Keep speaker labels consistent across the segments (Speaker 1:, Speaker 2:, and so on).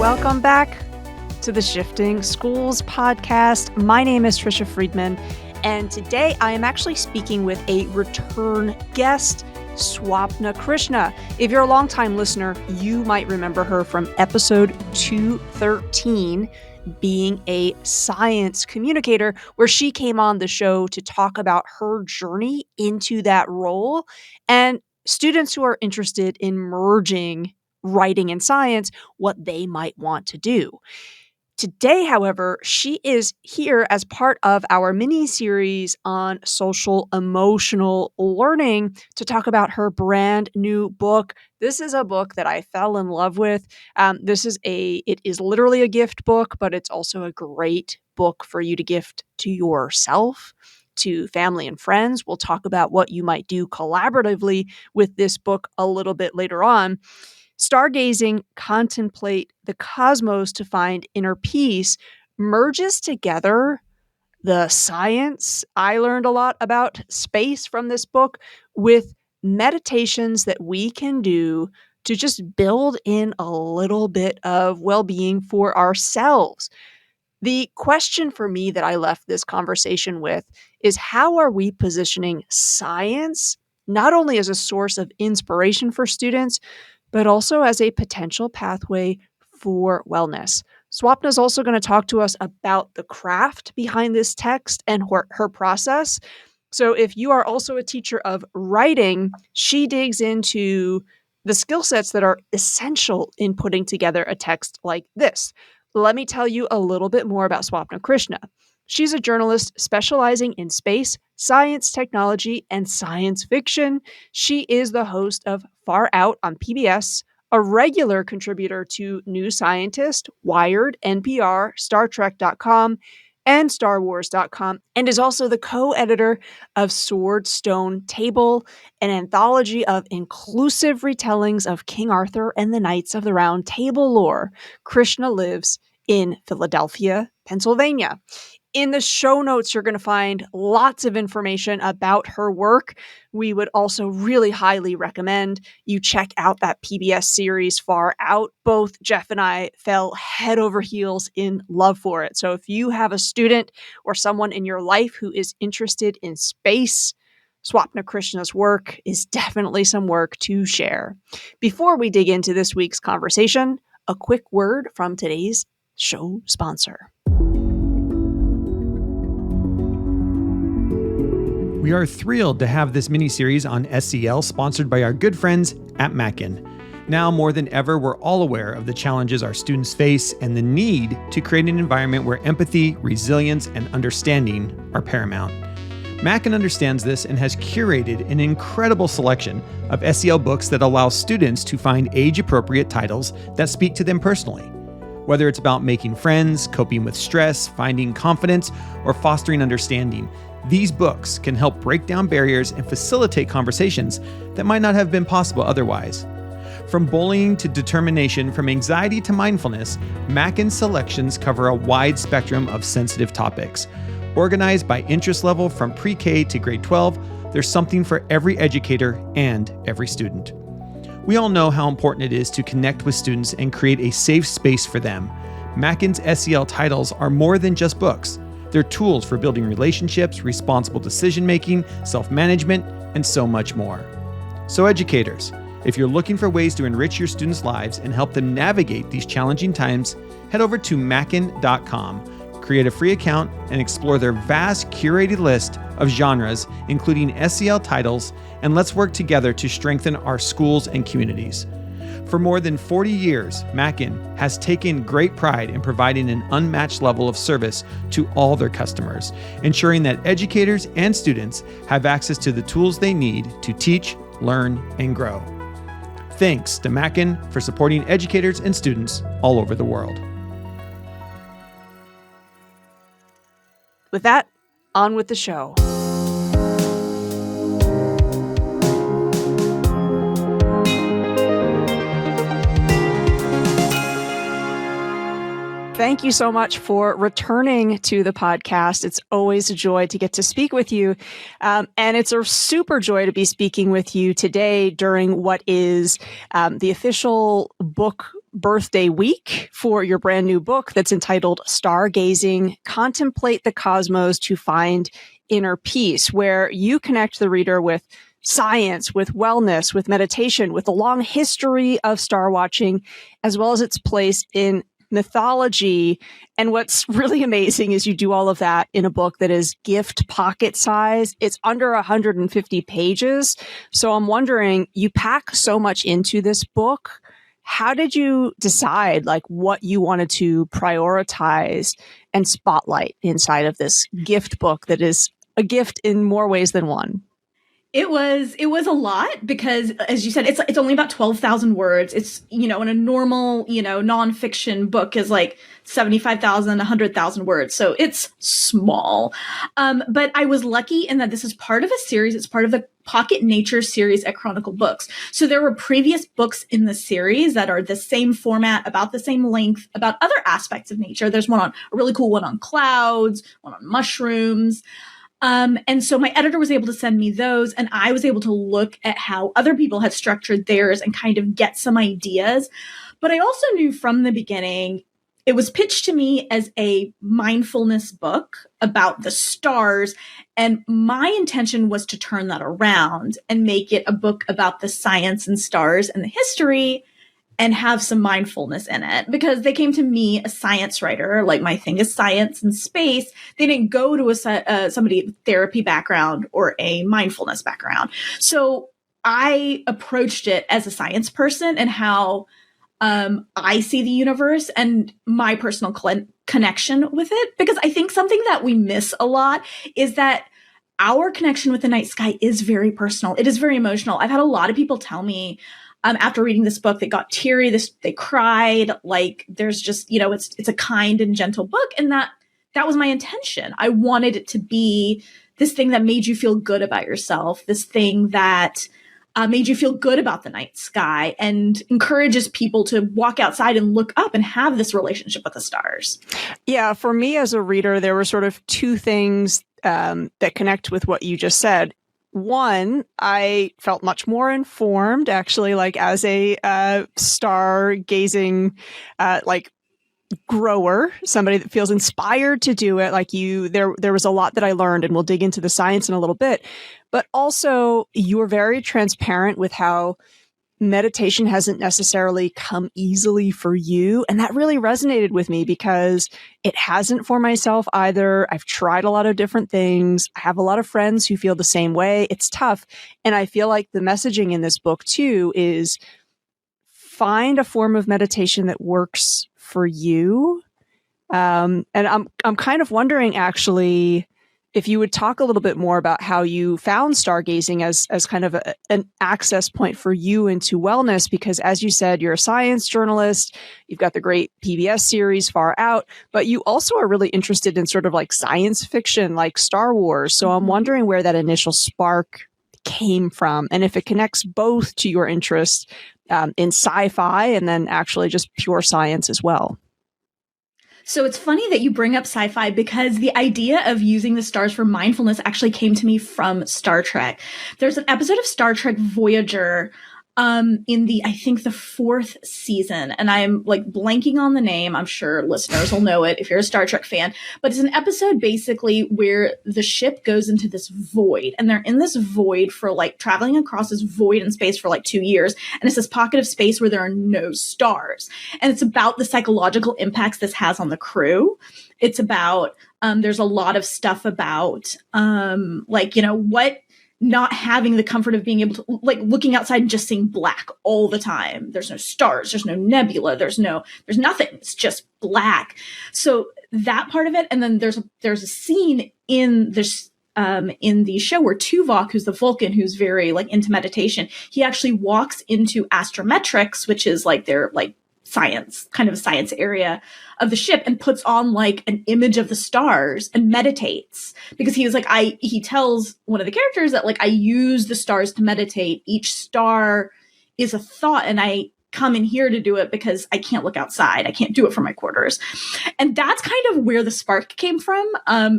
Speaker 1: Welcome back to the Shifting Schools podcast. My name is Trisha Friedman, and today I am actually speaking with a return guest, Swapna Krishna. If you're a longtime listener, you might remember her from episode 213, being a science communicator, where she came on the show to talk about her journey into that role and students who are interested in merging writing and science, what they might want to do. Today, however, she is here as part of our mini-series on social emotional learning to talk about her brand new book. This is a book that I fell in love with. It is literally a gift book, but it's also a great book for you to gift to yourself, to family and friends. We'll talk about what you might do collaboratively with this book a little bit later on. Stargazing, contemplate the cosmos to find inner peace, merges together the science. I learned a lot about space from this book with meditations that we can do to just build in a little bit of well-being for ourselves. The question for me that I left this conversation with is, how are we positioning science not only as a source of inspiration for students, but also as a potential pathway for wellness? Swapna is also going to talk to us about the craft behind this text and her process. So if you are also a teacher of writing, she digs into the skill sets that are essential in putting together a text like this. Let me tell you a little bit more about Swapna Krishna. She's a journalist specializing in space, science, technology, and science fiction. She is the host of Far Out on PBS, a regular contributor to New Scientist, Wired, NPR, StarTrek.com, and StarWars.com, and is also the co-editor of Sword Stone Table, an anthology of inclusive retellings of King Arthur and the Knights of the Round Table lore. Krishna lives in Philadelphia, Pennsylvania. In the show notes, you're going to find lots of information about her work. We would also really highly recommend you check out that PBS series Far Out. Both Jeff and I fell head over heels in love for it. So if you have a student or someone in your life who is interested in space, Swapna Krishna's work is definitely some work to share. Before we dig into this week's conversation, a quick word from today's show sponsor.
Speaker 2: We are thrilled to have this mini-series on SEL sponsored by our good friends at Mackin. Now more than ever, we're all aware of the challenges our students face and the need to create an environment where empathy, resilience, and understanding are paramount. Mackin understands this and has curated an incredible selection of SEL books that allow students to find age-appropriate titles that speak to them personally. Whether it's about making friends, coping with stress, finding confidence, or fostering understanding, these books can help break down barriers and facilitate conversations that might not have been possible otherwise. From bullying to determination, from anxiety to mindfulness, Mackin's selections cover a wide spectrum of sensitive topics. Organized by interest level from pre-K to grade 12, there's something for every educator and every student. We all know how important it is to connect with students and create a safe space for them. Mackin's SEL titles are more than just books. They're tools for building relationships, responsible decision-making, self-management, and so much more. So educators, if you're looking for ways to enrich your students' lives and help them navigate these challenging times, head over to mackin.com, create a free account, and explore their vast curated list of genres, including SEL titles, and let's work together to strengthen our schools and communities. For more than 40 years, Mackin has taken great pride in providing an unmatched level of service to all their customers, ensuring that educators and students have access to the tools they need to teach, learn, and grow. Thanks to Mackin for supporting educators and students all over the world.
Speaker 1: With that, on with the show. Thank you so much for returning to the podcast. It's always a joy to get to speak with you. And it's a super joy to be speaking with you today during what is the official book birthday week for your brand new book that's entitled Stargazing, Contemplate the Cosmos to Find Inner Peace, where you connect the reader with science, with wellness, with meditation, with a long history of star watching, as well as its place in mythology. And what's really amazing is you do all of that in a book that is gift pocket size. It's under 150 pages. So I'm wondering, you pack so much into this book. How did you decide what you wanted to prioritize and spotlight inside of this gift book that is a gift in more ways than one?
Speaker 3: It was a lot because, as you said, it's only about 12,000 words. It's, in a normal, nonfiction book is 75,000, 100,000 words. So it's small. But I was lucky in that this is part of a series. It's part of the Pocket Nature series at Chronicle Books. So there were previous books in the series that are the same format, about the same length, about other aspects of nature. There's a really cool one on clouds, one on mushrooms. And so my editor was able to send me those, and I was able to look at how other people had structured theirs and kind of get some ideas. But I also knew from the beginning, it was pitched to me as a mindfulness book about the stars. And my intention was to turn that around and make it a book about the science and stars and the history, and have some mindfulness in it, because they came to me, a science writer, my thing is science and space. They didn't go to somebody with therapy background or a mindfulness background. So I approached it as a science person and how I see the universe and my personal connection with it. Because I think something that we miss a lot is that our connection with the night sky is very personal. It is very emotional. I've had a lot of people tell me, after reading this book, they got teary, they cried, there's just, it's a kind and gentle book. And that was my intention. I wanted it to be this thing that made you feel good about yourself, this thing that made you feel good about the night sky and encourages people to walk outside and look up and have this relationship with the stars.
Speaker 1: Yeah, for me as a reader, there were sort of two things that connect with what you just said. One, I felt much more informed, actually, as a stargazing, grower, somebody that feels inspired to do it. There was a lot that I learned, and we'll dig into the science in a little bit. But also, you were very transparent with how meditation hasn't necessarily come easily for you. And that really resonated with me because it hasn't for myself either. I've tried a lot of different things. I have a lot of friends who feel the same way. It's tough. And I feel like the messaging in this book too is find a form of meditation that works for you. And I'm kind of wondering actually, if you would talk a little bit more about how you found stargazing as kind of an access point for you into wellness, because as you said, you're a science journalist, you've got the great PBS series Far Out, but you also are really interested in sort of science fiction, like Star Wars. So I'm wondering where that initial spark came from, and if it connects both to your interest in sci-fi and then actually just pure science as well.
Speaker 3: So it's funny that you bring up sci-fi, because the idea of using the stars for mindfulness actually came to me from Star Trek. There's an episode of Star Trek Voyager in I think the 4th season, and I'm blanking on the name. I'm sure listeners will know it if you're a Star Trek fan, but it's an episode basically where the ship goes into this void, and they're in this void for traveling across this void in space for 2 years. And it's this pocket of space where there are no stars. And it's about the psychological impacts this has on the crew. It's about, there's a lot of stuff about, what not having the comfort of being able to looking outside and just seeing black all the time. There's no stars, there's no nebula, there's nothing. It's just black. So that part of it. And then there's a scene in this, in the show where Tuvok, who's the Vulcan, who's very into meditation, he actually walks into astrometrics, which is their science, kind of a science area of the ship, and puts on an image of the stars and meditates, because he was he tells one of the characters that I use the stars to meditate. Each star is a thought, and I come in here to do it because I can't look outside. I can't do it from my quarters. And that's kind of where the spark came from,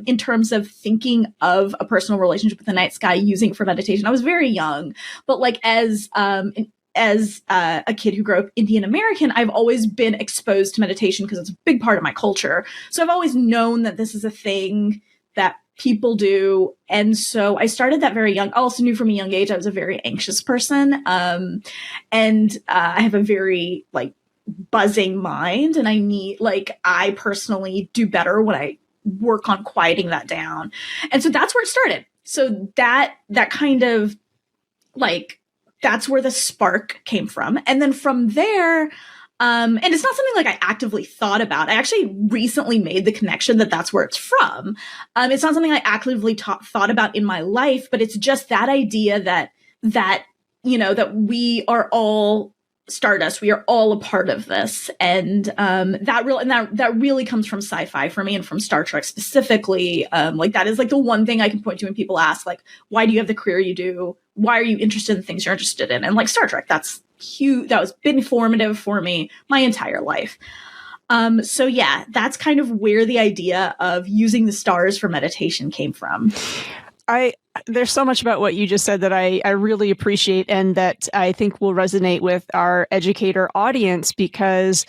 Speaker 3: in terms of thinking of a personal relationship with the night sky, using it for meditation. I was very young, but as as a kid who grew up Indian American, I've always been exposed to meditation because it's a big part of my culture. So I've always known that this is a thing that people do. And so I started that very young. I also knew from a young age I was a very anxious person. And I have a very like buzzing mind, and I personally do better when I work on quieting that down. And so that's where it started. So that kind of like, that's where the spark came from. And then from there, and it's not something like I actively thought about. I actually recently made the connection that that's where it's from. It's not something I actively thought about in my life, but it's just that idea that we are all stardust. We are all a part of this. And that really comes from sci-fi for me, and from Star Trek specifically. Like that is like the one thing I can point to when people ask, like, why do you have the career you do? Why are you interested in things you're interested in? And like Star Trek, that's huge. That was been formative for me my entire life. So yeah, that's kind of where the idea of using the stars for meditation came from.
Speaker 1: There's so much about what you just said that I really appreciate, and that I think will resonate with our educator audience, because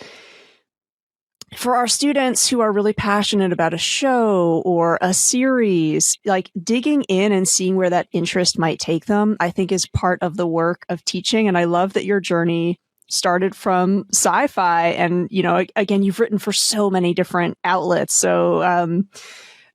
Speaker 1: for our students who are really passionate about a show or a series, like digging in and seeing where that interest might take them, I think is part of the work of teaching. And I love that your journey started from sci-fi, and, again, you've written for so many different outlets. So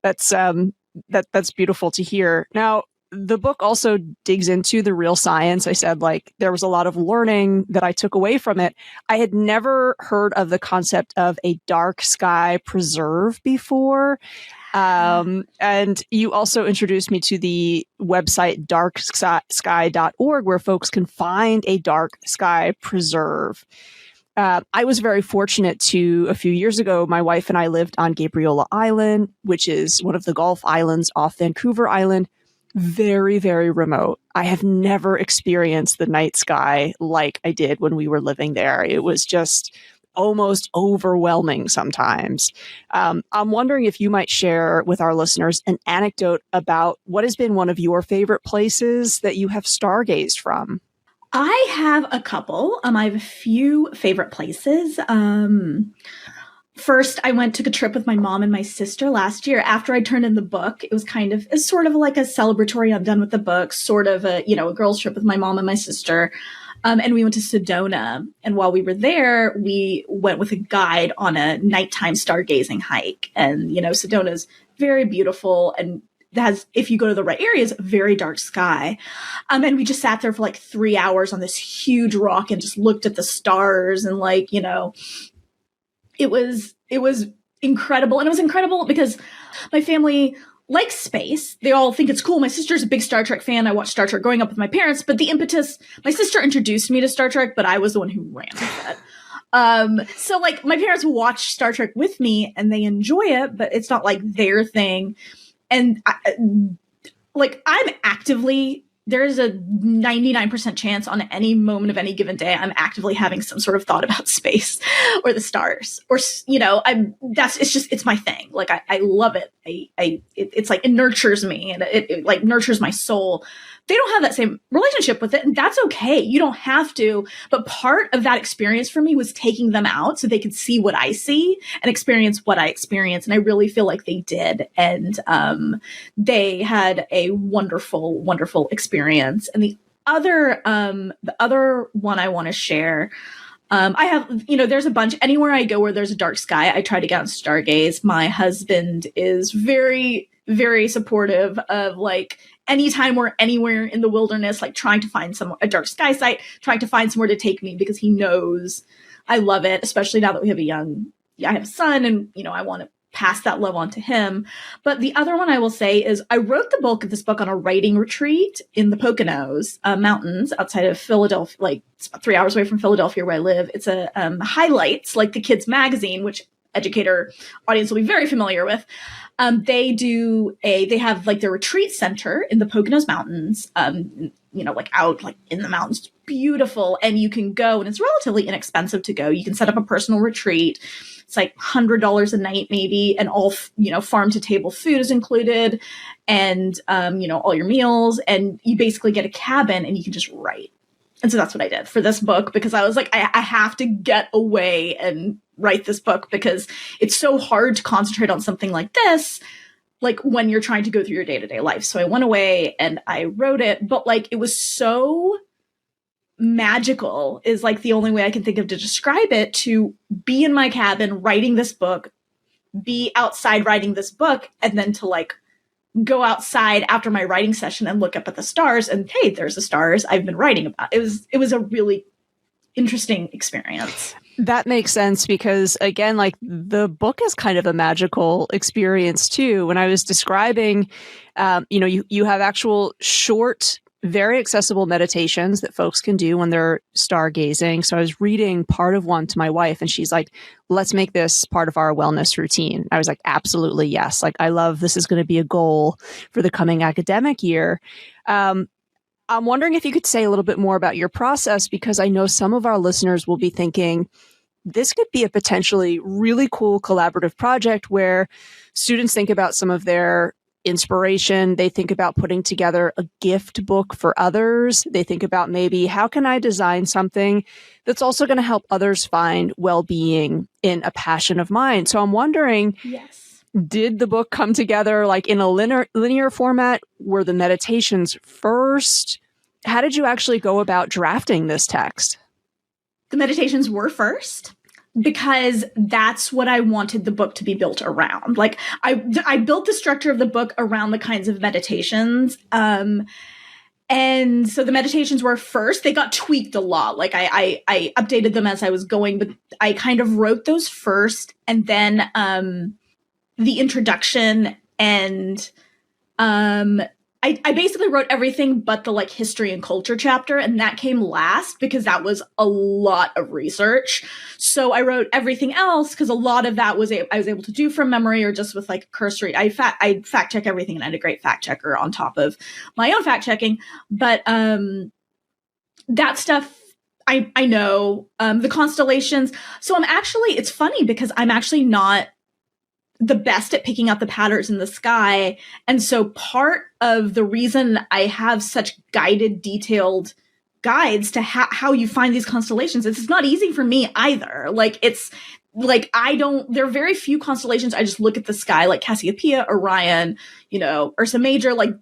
Speaker 1: that's beautiful to hear. Now, the book also digs into the real science. I said, like, there was a lot of learning that I took away from it. I had never heard of the concept of a dark sky preserve before. And you also introduced me to the website darksky.org, where folks can find a dark sky preserve. I was very fortunate a few years ago, my wife and I lived on Gabriola Island, which is one of the Gulf Islands off Vancouver Island. Very, very remote. I have never experienced the night sky like I did when we were living there. It was just almost overwhelming sometimes. I'm wondering if you might share with our listeners an anecdote about what has been one of your favorite places that you have stargazed from.
Speaker 3: I have a couple. I have a few favorite places. First, I took a trip with my mom and my sister last year after I turned in the book. It was sort of like a celebratory, I'm done with the book, sort of a girls trip with my mom and my sister. And we went to Sedona. And while we were there, we went with a guide on a nighttime stargazing hike. And, Sedona's very beautiful, and has, if you go to the right areas, a very dark sky. And we just sat there for like 3 hours on this huge rock and just looked at the stars, and it was incredible. And it was incredible because my family likes space. They all think it's cool. My sister's a big Star Trek fan. I watched Star Trek growing up with my parents, but the impetus, my sister introduced me to Star Trek, but I was the one who ran with it. So like my parents watch Star Trek with me and they enjoy it, but it's not like their thing. And there's a 99% chance on any moment of any given day, I'm actively having some sort of thought about space or the stars, or, it's my thing. Like, I love it. It's like, it nurtures me, and it like nurtures my soul. They don't have that same relationship with it, and that's okay. You don't have to. But part of that experience for me was taking them out so they could see what I see and experience what I experience. And I really feel like they did. And they had a wonderful, wonderful experience. And the other one I want to share, I have, there's a bunch. Anywhere I go where there's a dark sky, I try to get on stargaze. My husband is very, very supportive of like anytime we're anywhere in the wilderness, like trying to find a dark sky site, trying to find somewhere to take me, because he knows I love it, especially now that we have I have a son, and, I want to pass that love on to him. But the other one I will say is I wrote the bulk of this book on a writing retreat in the Poconos Mountains outside of Philadelphia, like it's about 3 hours away from Philadelphia where I live. It's a highlights, like the kids magazine, which educator audience will be very familiar with. They have like their retreat center in the Poconos Mountains, like out like in the mountains. It's beautiful. And you can go, and it's relatively inexpensive to go. You can set up a personal retreat. It's like $100 a night, maybe. And all, farm to table food is included, and, all your meals, and you basically get a cabin and you can just write. And so that's what I did for this book, because I was like, I have to get away and write this book, because it's so hard to concentrate on something like this, like when you're trying to go through your day-to-day life. So I went away and I wrote it, but like it was so magical is like the only way I can think of to describe it, to be in my cabin writing this book, be outside writing this book, and then to like go outside after my writing session and look up at the stars and, hey, there's the stars I've been writing about. It was a really interesting experience.
Speaker 1: That makes sense, because again, like the book is kind of a magical experience too. When I was describing, you have actual short, very accessible meditations that folks can do when they're stargazing. So I was reading part of one to my wife, and she's like, let's make this part of our wellness routine. I was like, absolutely, yes. Like, I love, this is going to be a goal for the coming academic year. I'm wondering if you could say a little bit more about your process, because I know some of our listeners will be thinking, this could be a potentially really cool collaborative project where students think about some of their inspiration. They think about putting together a gift book for others. They think about maybe, how can I design something that's also going to help others find well-being in a passion of mine? So I'm wondering,
Speaker 3: yes,
Speaker 1: did the book come together like in a linear format? Were the meditations first? How did you actually go about drafting this text?
Speaker 3: The meditations were first, because that's what I wanted the book to be built around. Like I built the structure of the book around the kinds of meditations. And so the meditations were first. They got tweaked a lot. Like I updated them as I was going, but I kind of wrote those first, and then the introduction and I basically wrote everything but the like history and culture chapter, and that came last because that was a lot of research. So I wrote everything else because a lot of that I was able to do from memory or just with like cursory. I fact check everything, and I had a great fact checker on top of my own fact checking. But that stuff I know, the constellations. So it's funny because I'm actually not the best at picking out the patterns in the sky. And so part of the reason I have such guided, detailed guides to how you find these constellations, it's not easy for me either. Like it's like, there are very few constellations. I just look at the sky, like Cassiopeia, Orion, Ursa Major, like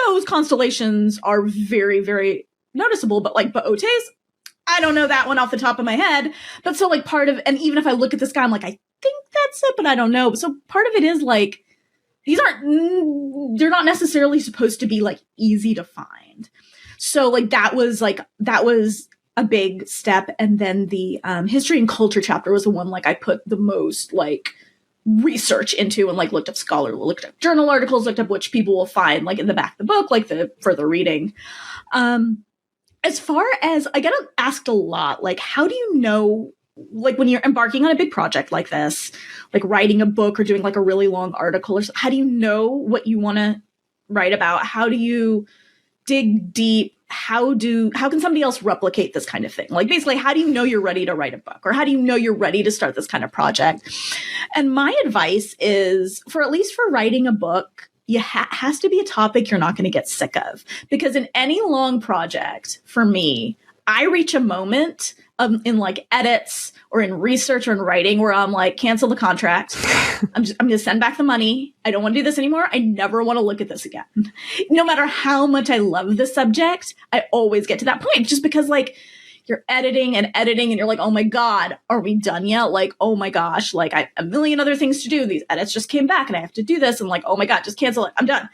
Speaker 3: those constellations are very, very noticeable, but like Bootes, I don't know that one off the top of my head. But so like and even if I look at the sky, I'm like, I think that's it, but I don't know. So part of it is like, they're not necessarily supposed to be like easy to find. So like that was a big step. And then the history and culture chapter was the one like I put the most like research into, and like looked up journal articles, looked up which people will find like in the back of the book, like the further reading. As far as I get asked a lot, like, how do you know, like when you're embarking on a big project like this, like writing a book or doing like a really long article, or how do you know what you want to write about? How do you dig deep? How can somebody else replicate this kind of thing? Like basically, how do you know you're ready to write a book, or how do you know you're ready to start this kind of project? And my advice is, at least for writing a book, has to be a topic you're not going to get sick of, because in any long project, for me, I reach a moment in like edits or in research or in writing where I'm like, cancel the contract. I'm going to send back the money. I don't want to do this anymore. I never want to look at this again. No matter how much I love the subject, I always get to that point, just because like you're editing and you're like, oh my God, are we done yet? Like, oh my gosh, like I have a million other things to do. These edits just came back and I have to do this. And like, oh my God, just cancel it. I'm done.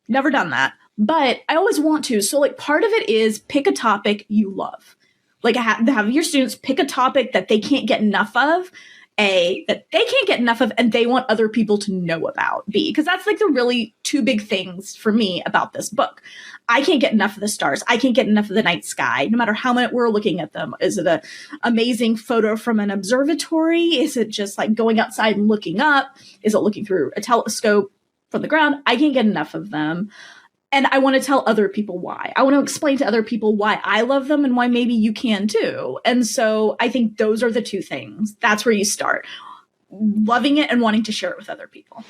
Speaker 3: Never done that. But I always want to. So like part of it is pick a topic you love. Like have your students pick a topic that they can't get enough of, and they want other people to know about, because that's like the really two big things for me about this book. I can't get enough of the stars. I can't get enough of the night sky, no matter how much we're looking at them. Is it an amazing photo from an observatory? Is it just like going outside and looking up? Is it looking through a telescope from the ground? I can't get enough of them. And I want to tell other people why. I want to explain to other people why I love them and why maybe you can too. And so I think those are the two things. That's where you start. Loving it and wanting to share it with other people.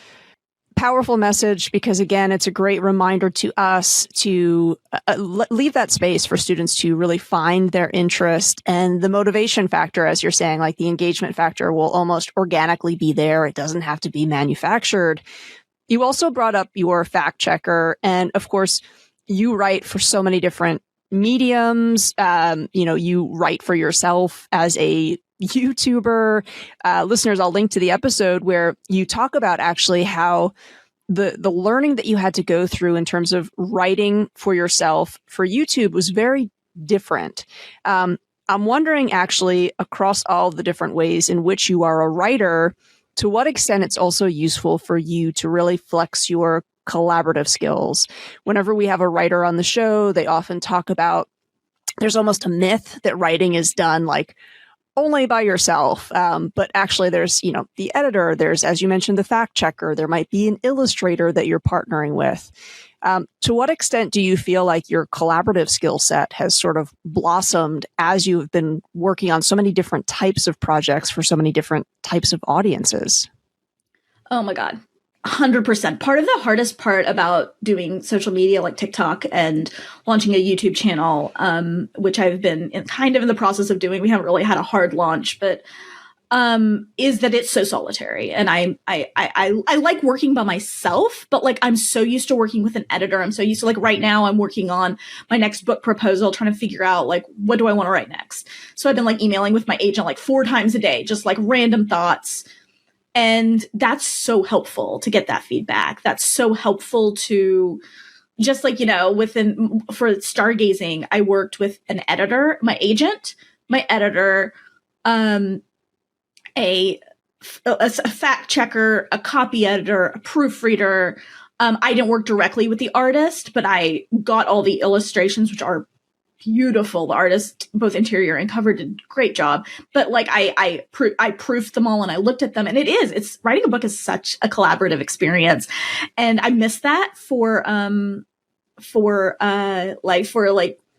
Speaker 1: Powerful message, because again, it's a great reminder to us to leave that space for students to really find their interest, and the motivation factor, as you're saying, like the engagement factor will almost organically be there. It doesn't have to be manufactured. You also brought up your fact checker, and of course you write for so many different mediums. You write for yourself as a YouTuber. Listeners, I'll link to the episode where you talk about actually how the learning that you had to go through in terms of writing for yourself for YouTube was very different. I'm wondering actually, across all the different ways in which you are a writer, to what extent it's also useful for you to really flex your collaborative skills. Whenever we have a writer on the show, they often talk about there's almost a myth that writing is done like only by yourself. But actually there's, the editor, there's, as you mentioned, the fact checker, there might be an illustrator that you're partnering with. To what extent do you feel like your collaborative skill set has sort of blossomed as you've been working on so many different types of projects for so many different types of audiences?
Speaker 3: Oh my God. 100%. Part of the hardest part about doing social media like TikTok and launching a YouTube channel, which I've been kind of in the process of doing, we haven't really had a hard launch, but is that it's so solitary. And I like working by myself, but like I'm so used to working with an editor. I'm so used to, like, right now I'm working on my next book proposal, trying to figure out like what do I want to write next. So I've been like emailing with my agent like 4 times a day, just like random thoughts. And that's so helpful to get that feedback. That's so helpful to just like, for Stargazing, I worked with an editor, my agent, my editor, a fact checker, a copy editor, a proofreader. I didn't work directly with the artist, but I got all the illustrations, which are beautiful. The artist, both interior and cover, did a great job. But like I proofed them all and I looked at them, and it's writing a book is such a collaborative experience, and I miss that for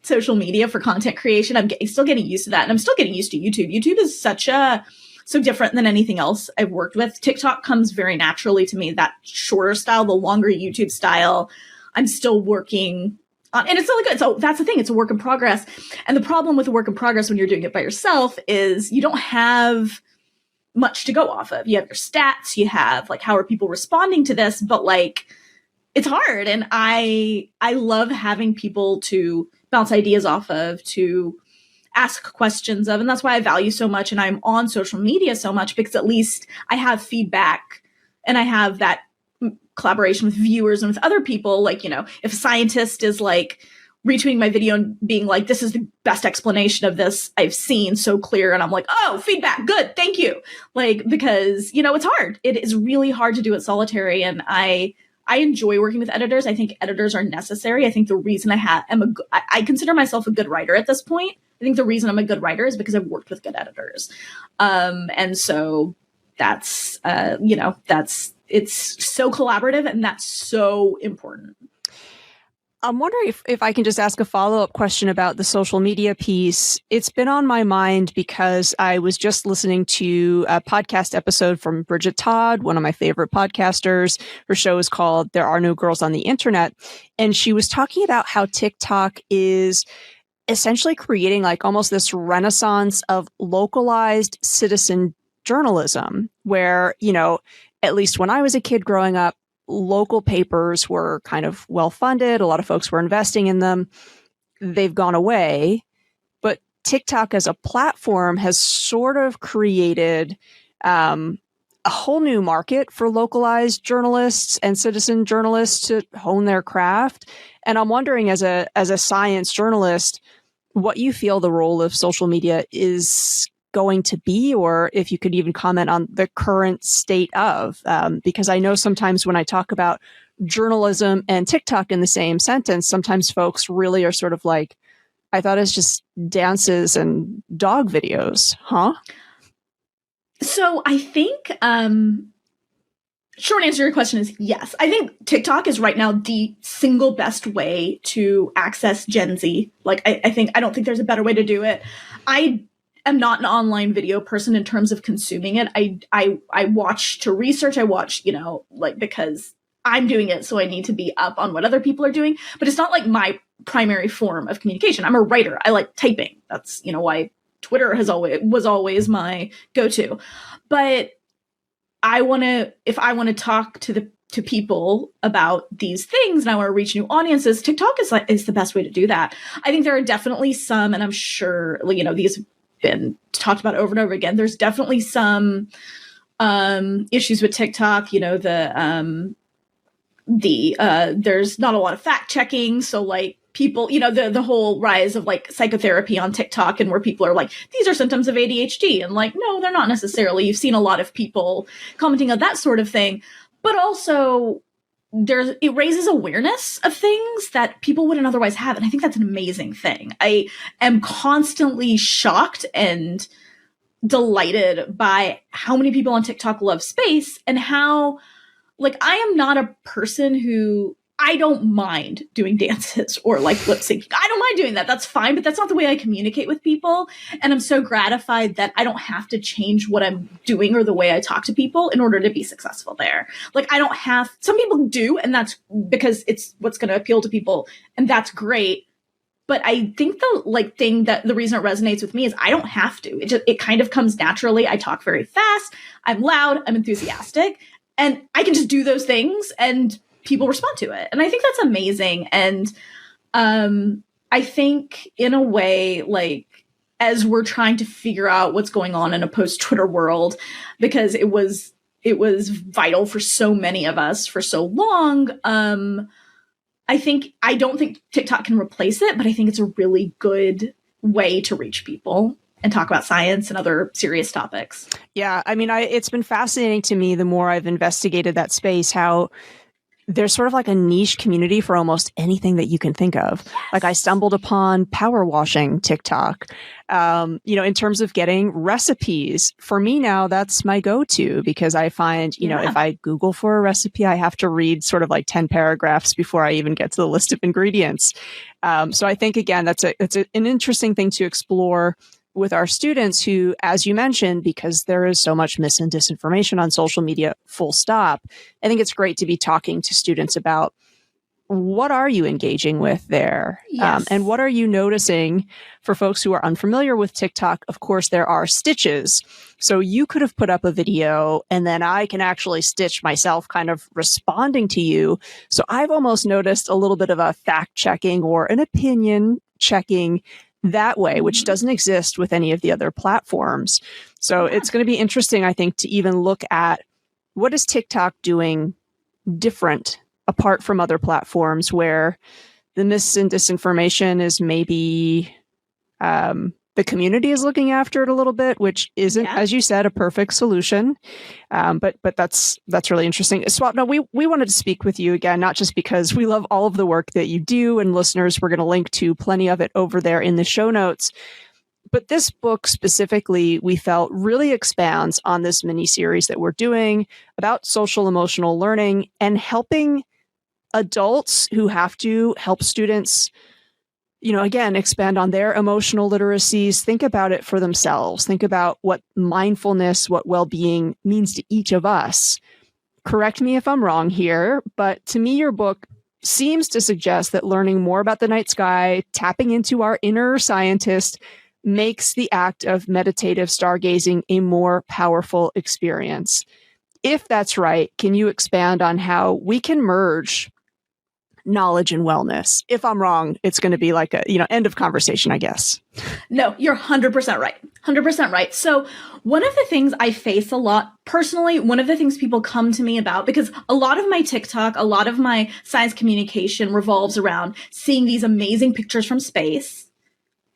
Speaker 3: social media, for content creation. I'm still getting used to that, and I'm still getting used to YouTube. YouTube is so different than anything else I've worked with. TikTok comes very naturally to me, that shorter style. The longer YouTube style, I'm still working on, and it's really good. So that's the thing. It's a work in progress. And the problem with a work in progress when you're doing it by yourself is you don't have much to go off of. You have your stats, you have like, how are people responding to this? But like, it's hard. And I love having people to bounce ideas off of, to ask questions of. And that's why I value so much. And I'm on social media so much, because at least I have feedback and I have that collaboration with viewers and with other people. Like, if a scientist is like retweeting my video and being like, this is the best explanation of this I've seen, so clear. And I'm like, oh, feedback. Good. Thank you. Like, because, it's hard. It is really hard to do it solitary. And I enjoy working with editors. I think editors are necessary. I think the reason I consider myself a good writer at this point. I think the reason I'm a good writer is because I've worked with good editors. And so that's, it's so collaborative, and that's so important.
Speaker 1: I'm wondering if I can just ask a follow-up question about the social media piece. It's been on my mind because I was just listening to a podcast episode from Bridget Todd, one of my favorite podcasters. Her show is called There Are No Girls on the Internet. And she was talking about how TikTok is essentially creating like almost this renaissance of localized citizen journalism, where, at least when I was a kid growing up, local papers were kind of well-funded. A lot of folks were investing in them. They've gone away. But TikTok as a platform has sort of created a whole new market for localized journalists and citizen journalists to hone their craft. And I'm wondering, as a science journalist, what you feel the role of social media is going to be, or if you could even comment on the current state of, because I know sometimes when I talk about journalism and TikTok in the same sentence, sometimes folks really are sort of like, I thought it's just dances and dog videos, huh?
Speaker 3: So I think, short answer to your question is yes. I think TikTok is right now the single best way to access Gen Z. Like, I don't think there's a better way to do it. I'm not an online video person in terms of consuming it. I watch to research. I watch, because I'm doing it, so I need to be up on what other people are doing. But it's not like my primary form of communication. I'm a writer. I like typing. That's, why Twitter was always my go-to. But if I want to talk to people about these things and I want to reach new audiences, TikTok is the best way to do that. I think there are definitely some, and I'm sure, these have been talked about over and over again. There's definitely some issues with TikTok, there's not a lot of fact checking. So like people, the whole rise of like psychotherapy on TikTok, and where people are like, these are symptoms of ADHD. And like, no, they're not necessarily. You've seen a lot of people commenting on that sort of thing, but also it raises awareness of things that people wouldn't otherwise have. And I think that's an amazing thing. I am constantly shocked and delighted by how many people on TikTok love space, and how, like, I am not a person who, I don't mind doing dances or like lip syncing. I don't mind doing that. That's fine, but that's not the way I communicate with people. And I'm so gratified that I don't have to change what I'm doing or the way I talk to people in order to be successful there. Like, some people do, and that's because it's what's going to appeal to people, and that's great. But I think the reason it resonates with me is I don't have to. It kind of comes naturally. I talk very fast. I'm loud. I'm enthusiastic. And I can just do those things and people respond to it. And I think that's amazing. And I think in a way, like, as we're trying to figure out what's going on in a post-Twitter world, because it was vital for so many of us for so long, I don't think TikTok can replace it, but I think it's a really good way to reach people and talk about science and other serious topics.
Speaker 1: Yeah, I mean, it's been fascinating to me the more I've investigated that space, how there's sort of like a niche community for almost anything that you can think of. Yes. Like, I stumbled upon power washing TikTok. In terms of getting recipes, for me now, that's my go-to, because I find, if I Google for a recipe, I have to read sort of like 10 paragraphs before I even get to the list of ingredients. So I think, again, it's an interesting thing to explore with our students who, as you mentioned, because there is so much mis and disinformation on social media, full stop. I think it's great to be talking to students about, what are you engaging with there?
Speaker 3: Yes.
Speaker 1: And what are you noticing? For folks who are unfamiliar with TikTok, of course, there are stitches. So you could have put up a video and then I can actually stitch myself kind of responding to you. So I've almost noticed a little bit of a fact checking or an opinion checking that way, which doesn't exist with any of the other platforms. So it's going to be interesting, I think, to even look at, what is TikTok doing different apart from other platforms where the mis and disinformation is maybe the community is looking after it a little bit, which isn't, as you said, a perfect solution. But that's really interesting. Swapna, we wanted to speak with you again, not just because we love all of the work that you do, and listeners, we're going to link to plenty of it over there in the show notes. But this book specifically, we felt, really expands on this mini series that we're doing about social emotional learning and helping adults who have to help students, again, expand on their emotional literacies, think about it for themselves, think about what mindfulness, what well-being means to each of us. Correct me if I'm wrong here, but to me, your book seems to suggest that learning more about the night sky, tapping into our inner scientist, makes the act of meditative stargazing a more powerful experience. If that's right, can you expand on how we can merge knowledge and wellness? If I'm wrong, it's going to be like a, end of conversation, I guess.
Speaker 3: No, you're 100% right. 100% right. So one of the things I face a lot personally, one of the things people come to me about, because a lot of my TikTok, a lot of my science communication revolves around seeing these amazing pictures from space,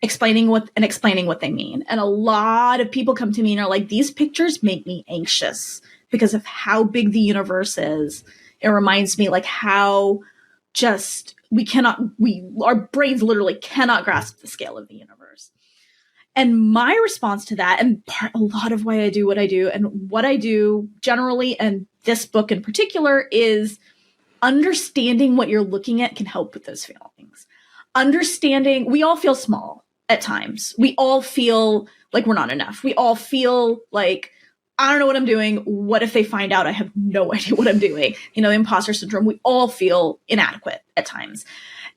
Speaker 3: explaining what they mean. And a lot of people come to me and are like, these pictures make me anxious because of how big the universe is. It reminds me like how just our brains literally cannot grasp the scale of the universe. And my response to that, and a lot of why I do what I do, and what I do generally, and this book in particular, is understanding what you're looking at can help with those feelings. Understanding, we all feel small at times. We all feel like we're not enough. We all feel like I don't know what I'm doing. What if they find out I have no idea what I'm doing? Imposter syndrome, we all feel inadequate at times.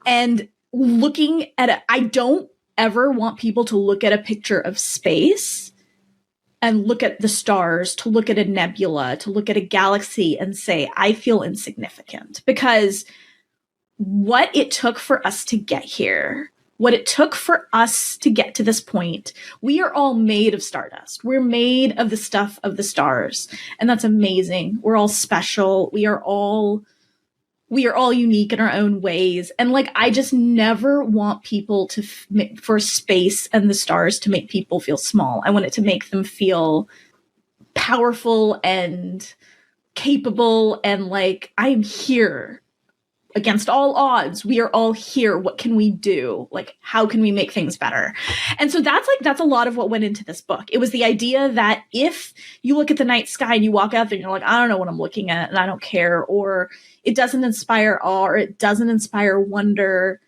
Speaker 3: And looking at it, I don't ever want people to look at a picture of space and look at the stars, to look at a nebula, to look at a galaxy and say, I feel insignificant. Because what it took for us to get here, what it took for us to get to this point, we are all made of stardust. We're made of the stuff of the stars. And that's amazing. We're all special. We are all unique in our own ways. And I just never want people for space and the stars to make people feel small. I want it to make them feel powerful and capable and I am here. Against all odds, we are all here. What can we do? How can we make things better? And so that's a lot of what went into this book. It was the idea that if you look at the night sky and you walk out there and you're I don't know what I'm looking at and I don't care, or it doesn't inspire awe, or it doesn't inspire wonder,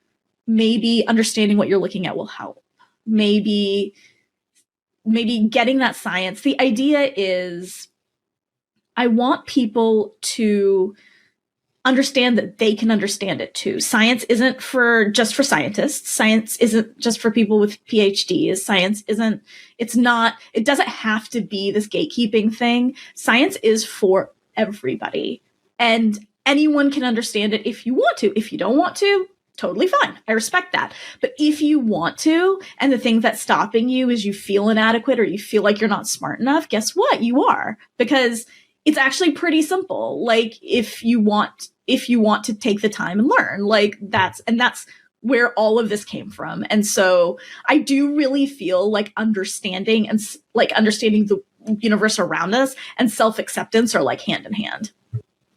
Speaker 3: maybe understanding what you're looking at will help. Maybe getting that science. The idea is I want people to understand that they can understand it too. Science isn't just for scientists. Science isn't just for people with PhDs. It doesn't have to be this gatekeeping thing. Science is for everybody. And anyone can understand it if you want to. If you don't want to, totally fine. I respect that. But if you want to, and the thing that's stopping you is you feel inadequate or you feel like you're not smart enough, guess what? You are. Because it's actually pretty simple. If you want to take the time and learn, that's where all of this came from. And so I do really feel understanding the universe around us and self-acceptance are hand in hand.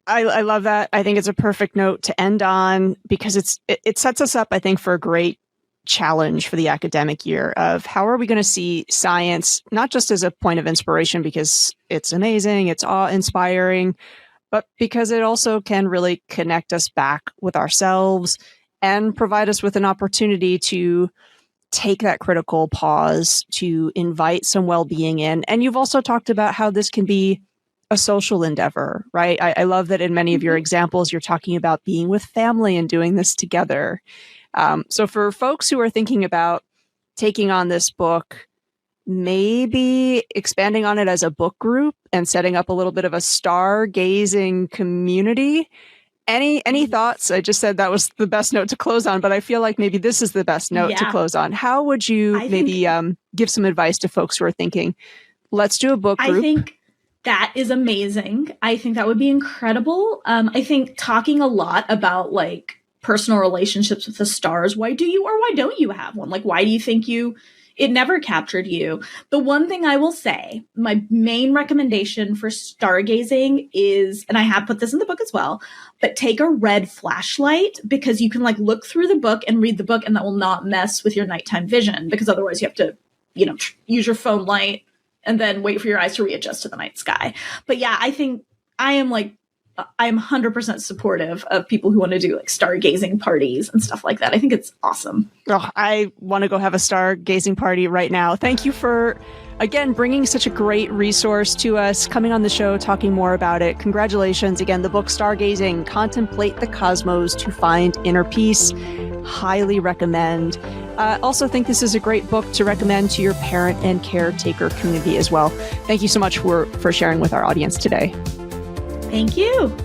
Speaker 1: I love that. I think it's a perfect note to end on because it sets us up, I think, for a great challenge for the academic year of how are we going to see science, not just as a point of inspiration because it's amazing, it's awe-inspiring, but because it also can really connect us back with ourselves and provide us with an opportunity to take that critical pause, to invite some well-being in. And you've also talked about how this can be a social endeavor, right? I love that in many of your examples, you're talking about being with family and doing this together. So for folks who are thinking about taking on this book, maybe expanding on it as a book group and setting up a little bit of a stargazing community. Any thoughts? I just said that was the best note to close on, but I feel like maybe this is the best note to close on. How would you give some advice to folks who are thinking, let's do a book group?
Speaker 3: I think that is amazing. I think that would be incredible. I think talking a lot about personal relationships with the stars. Why do you or why don't you have one? Why do you think it never captured you? The one thing I will say, my main recommendation for stargazing is, and I have put this in the book as well, but take a red flashlight because you can look through the book and read the book and that will not mess with your nighttime vision because otherwise you have to, use your phone light and then wait for your eyes to readjust to the night sky. But yeah, I think I am 100% supportive of people who want to do stargazing parties and stuff like that. I think it's awesome.
Speaker 1: Oh, I want to go have a stargazing party right now. Thank you for, again, bringing such a great resource to us, coming on the show, talking more about it. Congratulations. Again, the book Stargazing, Contemplate the Cosmos to Find Inner Peace. Highly recommend. Also think this is a great book to recommend to your parent and caretaker community as well. Thank you so much for sharing with our audience today.
Speaker 3: Thank you.